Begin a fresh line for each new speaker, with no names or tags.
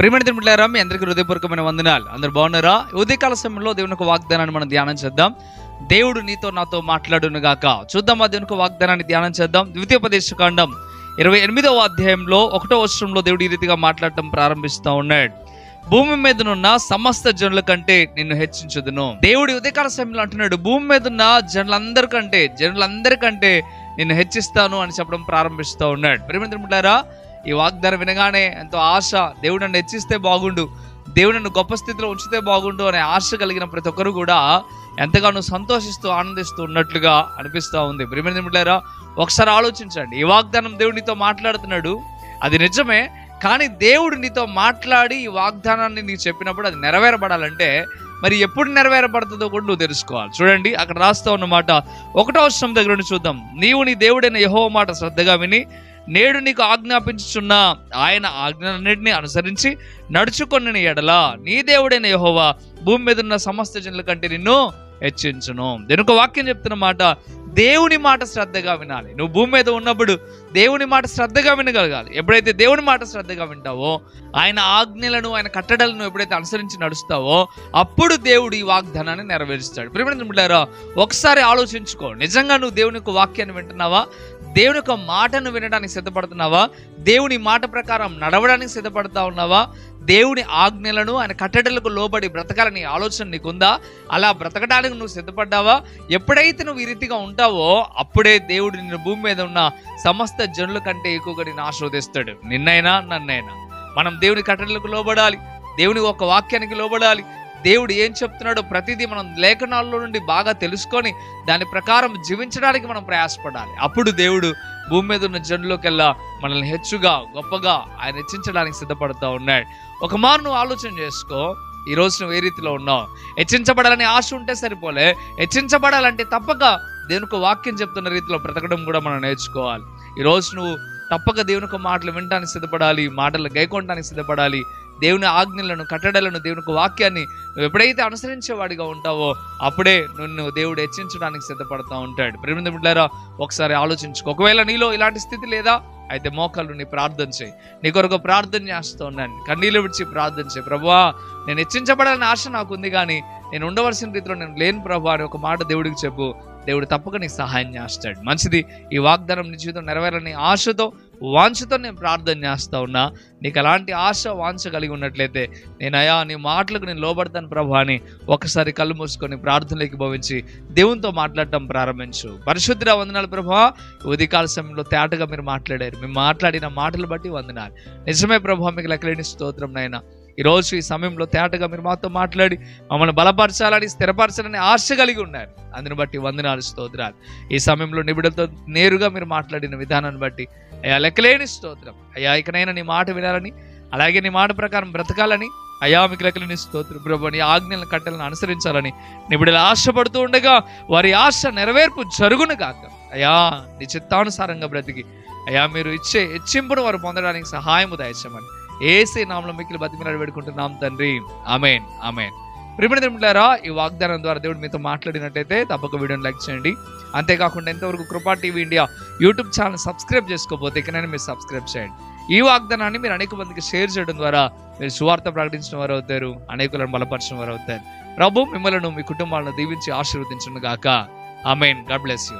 ప్రియమైన దేవులారా, మీ అందరికీ హృదయపూర్వకమైన వందనాలు. అందరూ బాగున్నారా? ఉదయకాల సమయంలో దేవుని యొక్క వాగ్దానాన్ని మనం ధ్యానం చేద్దాం. దేవుడు నీతో నాతో మాట్లాడును గాక. చూద్దాం ఆ దేవుని యొక్క వాగ్దానాన్ని ధ్యానం చేద్దాం. ద్వితీయోపదేశకాండం 28వ అధ్యాయంలో 1వ వచనంలో దేవుడు ఈ రీతిగా మాట్లాడటం ప్రారంభిస్తూ ఉన్నాడు. భూమి మీదనున్న సమస్త జనుల కంటే నిన్ను హెచ్చించుదును. దేవుడి ఉదయకాల సమయంలో అంటున్నాడు, భూమి మీద ఉన్న జనులందరికంటే నిన్ను హెచ్చిస్తాను అని చెప్పడం ప్రారంభిస్తూ ఉన్నాడు. ప్రియమైన దేవులారా, ఈ వాగ్దానం వినగానే ఎంతో ఆశ, దేవుడు నన్ను హెచ్చిస్తే బాగుండు, దేవుడు నన్ను గొప్ప స్థితిలో ఉంచితే బాగుండు అనే ఆశ కలిగిన ప్రతి ఒక్కరు కూడా ఎంతగానో సంతోషిస్తూ ఆనందిస్తూ ఉన్నట్లుగా అనిపిస్తూ ఉంది. ప్రియమైన దేవులారా, ఒకసారి ఆలోచించండి. ఈ వాగ్దానం దేవుడు నీతో మాట్లాడుతున్నాడు, అది నిజమే. కానీ దేవుడు నీతో మాట్లాడి ఈ వాగ్దానాన్ని నీకు చెప్పినప్పుడు అది నెరవేరబడాలంటే మరి ఎప్పుడు నెరవేరబడుతుందో కూడా నువ్వు తెలుసుకోవాలి. చూడండి, అక్కడ రాస్తా ఉన్నమాట 1వ వచనం దగ్గర నుండి చూద్దాం. నీవు నీ దేవుడైన యెహోవా మాట శ్రద్ధగా విని నేడు నీకు ఆజ్ఞాపించుచున్న ఆయన ఆజ్ఞలన్నింటినీ అనుసరించి నడుచుకొనిన ఎడల నీ దేవుడైన యెహోవా భూమి మీద ఉన్న సమస్త జనుల కంటే నిన్ను హెచ్చించును. దీనికి ఒక వాక్యం చెప్తున్న మాట, దేవుని మాట శ్రద్ధగా వినాలి. నువ్వు భూమి మీద ఉన్నప్పుడు దేవుని మాట శ్రద్ధగా వినగలగాలి. ఎప్పుడైతే దేవుని మాట శ్రద్ధగా వింటావో, ఆయన ఆజ్ఞలను, ఆయన కట్టడలను ఎప్పుడైతే అనుసరించి నడుస్తావో, అప్పుడు దేవుడు ఈ వాగ్దానాన్ని నెరవేరుస్తాడు. ప్రియమైన బిడ్డలారా, ఒకసారి ఆలోచించుకో. నిజంగా నువ్వు దేవుని యొక్క వాక్యాన్ని వింటున్నావా? దేవుని యొక్క మాటను వినడానికి సిద్ధపడుతున్నావా? దేవుని మాట ప్రకారం నడవడానికి సిద్ధపడతా ఉన్నావా? దేవుని ఆజ్ఞలను, ఆయన కట్టడలకు లోబడి బ్రతకాలని ఆలోచన నీకుందా? అలా బ్రతకడానికి నువ్వు సిద్ధపడ్డావా? ఎప్పుడైతే నువ్వు ఈ రీతిగా ఉంటావో, అప్పుడే దేవుడు నిన్ను భూమి మీద ఉన్న సమస్త జనుల కంటే ఎక్కువగా నిన్ను ఆశీర్వదిస్తాడు. నిన్నైనా నన్నైనా మనం దేవుని కట్టడలకు లోబడాలి, దేవుని ఒక వాక్యానికి లోబడాలి. దేవుడు ఏం చెప్తున్నాడో ప్రతిదీ మనం లేఖనాల్లో నుండి బాగా తెలుసుకొని దాని ప్రకారం జీవించడానికి మనం ప్రయాసపడాలి. అప్పుడు దేవుడు భూమి మీద ఉన్న జనులకెల్లా మనల్ని హెచ్చుగా, గొప్పగా ఆయన హెచ్చించడానికి సిద్ధపడుతూ ఉన్నాడు. ఒక మారు నువ్వు ఆలోచన చేసుకో, ఈ రోజు నువ్వు ఏ రీతిలో ఉన్నావు? హెచ్చించబడాలని ఆశ ఉంటే సరిపోలే, హెచ్చించబడాలంటే తప్పక దేవునికి వాక్యం చెప్తున్న రీతిలో బ్రతకడం కూడా మనం నేర్చుకోవాలి. ఈరోజు నువ్వు తప్పక దేవునికి మాటలు వినడానికి సిద్ధపడాలి, మాటలు గైకొనడానికి సిద్ధపడాలి. దేవుని ఆజ్ఞలను, కట్టడలను, దేవునికి వాక్యాన్ని నువ్వు ఎప్పుడైతే అనుసరించేవాడిగా ఉంటావో అప్పుడే నిన్ను దేవుడు హెచ్చించడానికి సిద్ధపడతా ఉంటాడు. ప్రియమైన బిడ్డలారా, ఒకసారి ఆలోచించుకో. ఒకవేళ నీలో ఇలాంటి స్థితి లేదా అయితే మోకాళ్ళు నీ ప్రార్థన చేయి. నీ కొరకు ప్రార్థన చేస్తూ ఉన్నాను, కన్నీళ్ళు విడిచి ప్రార్థన చేయి. ప్రభువా, నేను హెచ్చించబడాలని ఆశ నాకు ఉంది, కానీ నేను ఉండవలసిన రీతిలో నేను లేను ప్రభువా అని ఒక మాట దేవుడికి చెప్పు. దేవుడు తప్పక నీకు సహాయం చేస్తాడు. మంచిది. ఈ వాగ్దానం నీ జీవితం నెరవేరాలని ఆశతో, వాంఛతో నేను ప్రార్థన చేస్తా ఉన్నా. నీకు అలాంటి ఆశ, వాంఛ కలిగి ఉన్నట్లయితే అయా నీ మాటలకు నేను లోబడతాను ప్రభు అని ఒకసారి కళ్ళు మూసుకొని ప్రార్థనలోకి భవించి దేవునితో మాట్లాడటం ప్రారంభించు. పరిశుద్ధ వందనాలు ప్రభువా, ఉదయకాల సమయంలో తేటగా మీరు మాట్లాడారు. మీరు మాట్లాడిన మాటలు బట్టి వందనాలు. నిజమే ప్రభువా, మీకు లెక్కలేని స్తోత్రం నాయనా. ఈరోజు ఈ సమయంలో తేటగా మీరు మాతో మాట్లాడి మమ్మల్ని బలపరచాలని, స్థిరపరచాలని ఆశ కలిగి ఉన్నారు. అందుని బట్టి వందనాలు, స్తోత్రాలు. ఈ సమయంలో నిబిడలతో నేరుగా మీరు మాట్లాడిన విధానాన్ని బట్టి అయ్యా లెక్కలేని స్తోత్రం. అయ్యా ఇకనైనా నీ మాట వినాలని, అలాగే నీ మాట ప్రకారం బ్రతకాలని అయ్యా మీకు లెక్కలేని స్తోత్రం ప్రభు. నీ ఆజ్ఞలను, కట్టలను అనుసరించాలని నిబిడలు ఆశపడుతూ ఉండగా వారి ఆశ నెరవేర్పు జరుగును కాక అయ్యా నీ చిత్తానుసారంగా బ్రతికి అయ్యా మీరు ఇచ్చే హెచ్చింపును వారు పొందడానికి సహాయము దయచేయమని యేసు నామములో మిక్కిలి బతిమిలాడి వేడుకుంటున్నాం తండ్రి. ఆమేన్, ఆమేన్. ప్రియమైన దేవులారా, ఈ వాగ్దానం ద్వారా దేవుడు మీతో మాట్లాడినట్టయితే తప్పక వీడియోని లైక్ చేయండి. అంతేకాకుండా ఎంతవరకు కృపా TV India YouTube channel subscribe చేసుకోకపోతే ఇకనైనా మీరు సబ్స్క్రైబ్ చేయండి. ఈ వాగ్దానాన్ని మీరు అనేక మందికి షేర్ చేయడం ద్వారా మీరు సువార్త ప్రకటించిన వారు అవుతారు, అనేకులను బలపరిచిన వారు అవుతారు. ప్రభు మిమ్మల్ని, మీ కుటుంబాలను దీవించి ఆశీర్వదించును గాక. ఆమేన్. God bless you.